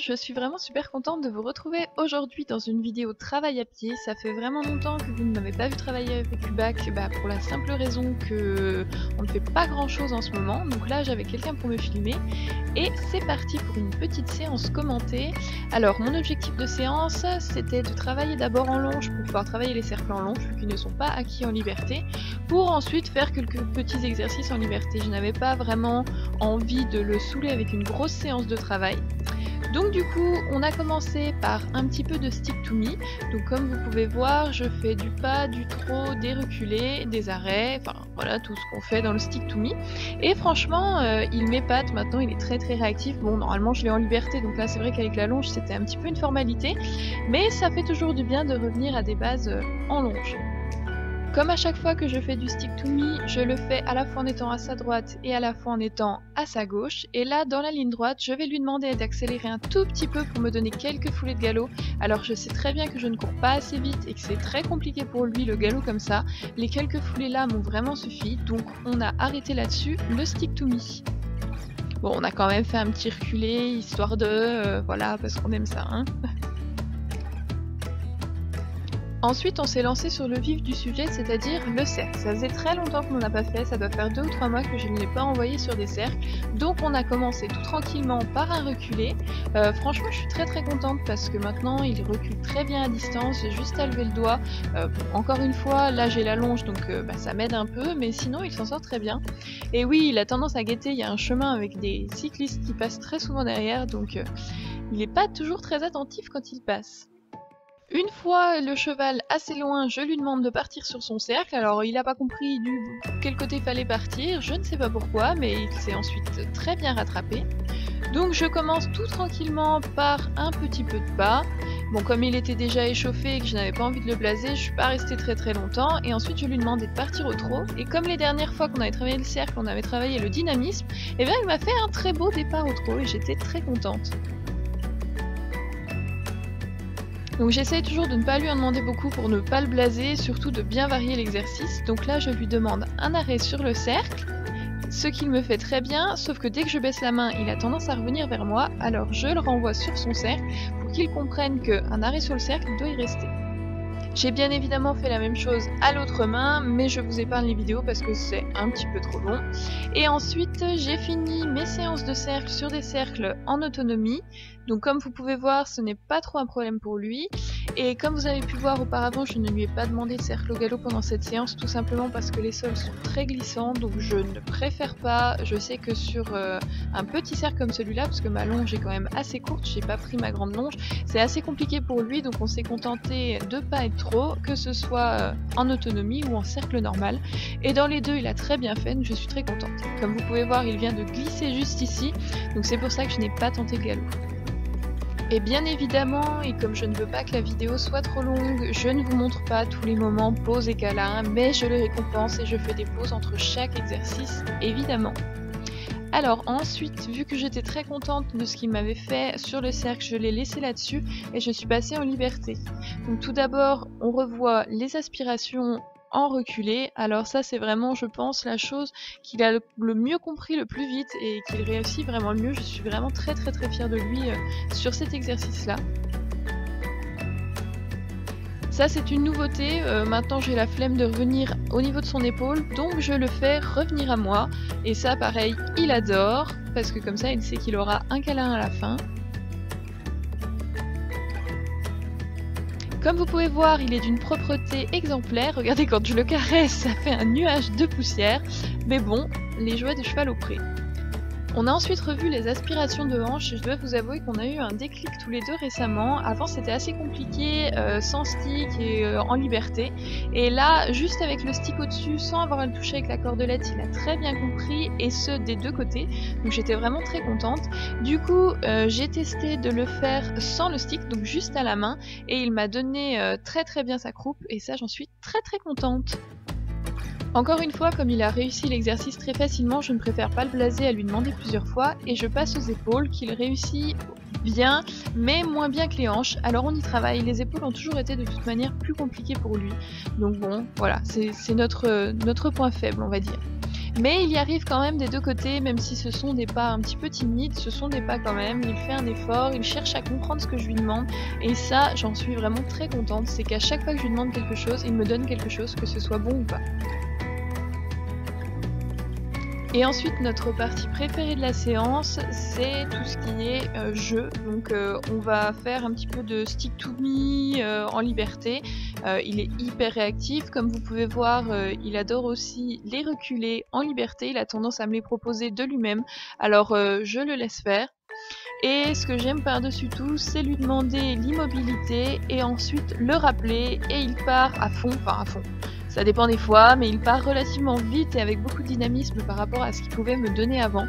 je suis vraiment super contente de vous retrouver aujourd'hui dans une vidéo travail à pied. Ça fait vraiment longtemps que vous ne m'avez pas vu travailler avec Lubac, pour la simple raison que on ne fait pas grand chose en ce moment. Donc là j'avais quelqu'un pour me filmer et c'est parti pour une petite séance commentée. Alors mon objectif de séance c'était de travailler d'abord en longe pour pouvoir travailler les cercles en longe vu qu'ils ne sont pas acquis en liberté, pour ensuite faire quelques petits exercices en liberté. Je n'avais pas vraiment envie de le saouler avec une grosse séance de travail. Donc du coup on a commencé par un petit peu de stick to me. Donc comme vous pouvez voir, je fais du pas, du trot, des reculés, des arrêts, enfin voilà tout ce qu'on fait dans le stick to me. Et franchement il m'épate maintenant, il est très réactif. Bon, normalement je l'ai en liberté, donc là c'est vrai qu'avec la longe c'était un petit peu une formalité, mais ça fait toujours du bien de revenir à des bases en longe. Comme à chaque fois que je fais du stick to me, je le fais à la fois en étant à sa droite et à la fois en étant à sa gauche. Et là, dans la ligne droite, je vais lui demander d'accélérer un tout petit peu pour me donner quelques foulées de galop. Alors je sais très bien que je ne cours pas assez vite et que c'est très compliqué pour lui le galop comme ça. Les quelques foulées là m'ont vraiment suffi, donc on a arrêté là-dessus le stick to me. Bon, on a quand même fait un petit reculé, histoire de... voilà, parce qu'on aime ça, hein. Ensuite, on s'est lancé sur le vif du sujet, c'est-à-dire le cercle. Ça faisait très longtemps qu'on n'en a pas fait, ça doit faire 2 ou 3 mois que je ne l'ai pas envoyé sur des cercles. Donc on a commencé tout tranquillement par un reculé. Franchement, je suis très contente parce que maintenant il recule très bien à distance, j'ai juste à lever le doigt. Encore une fois, là j'ai la longe, donc ça m'aide un peu, mais sinon il s'en sort très bien. Et oui, il a tendance à guetter, il y a un chemin avec des cyclistes qui passent très souvent derrière, donc il n'est pas toujours très attentif quand il passe. Une fois le cheval assez loin, je lui demande de partir sur son cercle. Alors il n'a pas compris du quel côté il fallait partir, je ne sais pas pourquoi, mais il s'est ensuite très bien rattrapé. Donc je commence tout tranquillement par un petit peu de pas. Bon, comme il était déjà échauffé et que je n'avais pas envie de le blaser, je suis pas restée très longtemps. Et ensuite je lui demandais de partir au trot. Et comme les dernières fois qu'on avait travaillé le cercle, on avait travaillé le dynamisme, et bien il m'a fait un très beau départ au trot et j'étais très contente. Donc j'essaye toujours de ne pas lui en demander beaucoup pour ne pas le blaser, surtout de bien varier l'exercice. Donc là je lui demande un arrêt sur le cercle, ce qu'il me fait très bien, sauf que dès que je baisse la main, il a tendance à revenir vers moi, alors je le renvoie sur son cercle pour qu'il comprenne qu'un arrêt sur le cercle doit y rester. J'ai bien évidemment fait la même chose à l'autre main, mais je vous épargne les vidéos parce que c'est un petit peu trop long. Et ensuite, j'ai fini mes séances de cercle sur des cercles en autonomie. Donc comme vous pouvez voir, ce n'est pas trop un problème pour lui. Et comme vous avez pu voir auparavant, je ne lui ai pas demandé de cercle au galop pendant cette séance, tout simplement parce que les sols sont très glissants, donc je ne préfère pas. Je sais que sur un petit cercle comme celui-là, parce que ma longe est quand même assez courte, j'ai pas pris ma grande longe, c'est assez compliqué pour lui, donc on s'est contenté de pas être trop, que ce soit en autonomie ou en cercle normal. Et dans les deux, il a très bien fait, donc je suis très contente. Comme vous pouvez voir, il vient de glisser juste ici, donc c'est pour ça que je n'ai pas tenté le galop. Et bien évidemment, et comme je ne veux pas que la vidéo soit trop longue, je ne vous montre pas tous les moments pause et câlin, mais je le récompense et je fais des pauses entre chaque exercice, évidemment. Alors ensuite, vu que j'étais très contente de ce qu'il m'avait fait sur le cercle, je l'ai laissé là-dessus et je suis passée en liberté. Donc tout d'abord, on revoit les aspirations en reculé. Alors ça c'est vraiment, je pense, la chose qu'il a le mieux compris le plus vite et qu'il réussit vraiment le mieux. Je suis vraiment très fière de lui sur cet exercice-là. Ça c'est une nouveauté, maintenant j'ai la flemme de revenir au niveau de son épaule, donc je le fais revenir à moi. Et ça pareil, il adore, parce que comme ça il sait qu'il aura un câlin à la fin. Comme vous pouvez voir, il est d'une propreté exemplaire. Regardez, quand je le caresse, ça fait un nuage de poussière. Mais bon, les jouets de cheval au pré. On a ensuite revu les aspirations de hanches. Je dois vous avouer qu'on a eu un déclic tous les deux récemment. Avant c'était assez compliqué, sans stick et en liberté. Et là, juste avec le stick au-dessus, sans avoir à le toucher avec la cordelette, il a très bien compris, et ce des deux côtés. Donc j'étais vraiment très contente. Du coup, j'ai testé de le faire sans le stick, donc juste à la main. Et il m'a donné très bien sa croupe, et ça j'en suis très contente. Encore une fois, comme il a réussi l'exercice très facilement, je ne préfère pas le blaser à lui demander plusieurs fois, et je passe aux épaules qu'il réussit bien, mais moins bien que les hanches. Alors on y travaille, les épaules ont toujours été de toute manière plus compliquées pour lui. Donc bon, voilà, c'est notre point faible, on va dire. Mais il y arrive quand même des deux côtés, même si ce sont des pas un petit peu timides, ce sont des pas quand même. Il fait un effort, il cherche à comprendre ce que je lui demande, et ça, j'en suis vraiment très contente. C'est qu'à chaque fois que je lui demande quelque chose, il me donne quelque chose, que ce soit bon ou pas. Et ensuite, notre partie préférée de la séance, c'est tout ce qui est jeu. Donc on va faire un petit peu de stick to me en liberté. Il est hyper réactif, comme vous pouvez voir, il adore aussi les reculer en liberté. Il a tendance à me les proposer de lui-même, alors je le laisse faire. Et ce que j'aime par-dessus tout, c'est lui demander l'immobilité et ensuite le rappeler, et il part à fond, enfin à fond. Ça dépend des fois, mais il part relativement vite et avec beaucoup de dynamisme par rapport à ce qu'il pouvait me donner avant.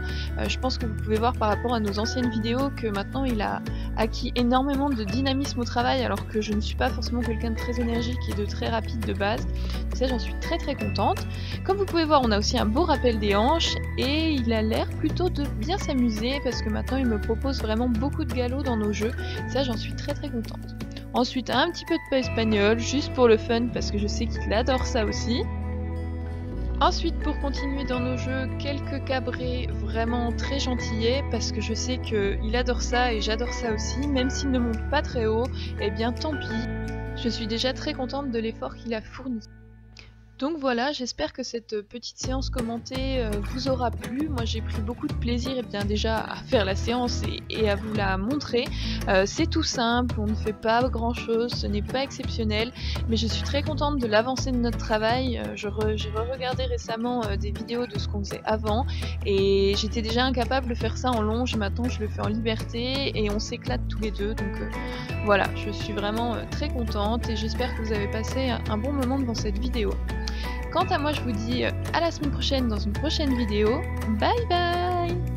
Je pense que vous pouvez voir par rapport à nos anciennes vidéos que maintenant il a acquis énormément de dynamisme au travail, alors que je ne suis pas forcément quelqu'un de très énergique et de très rapide de base. Donc ça, j'en suis très contente. Comme vous pouvez voir, on a aussi un beau rappel des hanches et il a l'air plutôt de bien s'amuser parce que maintenant il me propose vraiment beaucoup de galop dans nos jeux. Ça, j'en suis très contente. Ensuite, un petit peu de pas espagnol, juste pour le fun, parce que je sais qu'il adore ça aussi. Ensuite, pour continuer dans nos jeux, quelques cabrets vraiment très gentillets, parce que je sais qu'il adore ça et j'adore ça aussi, même s'il ne monte pas très haut, eh bien tant pis. Je suis déjà très contente de l'effort qu'il a fourni. Donc voilà, j'espère que cette petite séance commentée vous aura plu. Moi j'ai pris beaucoup de plaisir déjà à faire la séance et à vous la montrer. C'est tout simple, on ne fait pas grand chose, ce n'est pas exceptionnel, mais je suis très contente de l'avancée de notre travail. J'ai re-regardé récemment des vidéos de ce qu'on faisait avant et j'étais déjà incapable de faire ça en longe, maintenant je le fais en liberté et on s'éclate tous les deux. Donc voilà, je suis vraiment très contente et j'espère que vous avez passé un bon moment devant cette vidéo. Quant à moi, je vous dis à la semaine prochaine dans une prochaine vidéo. Bye bye!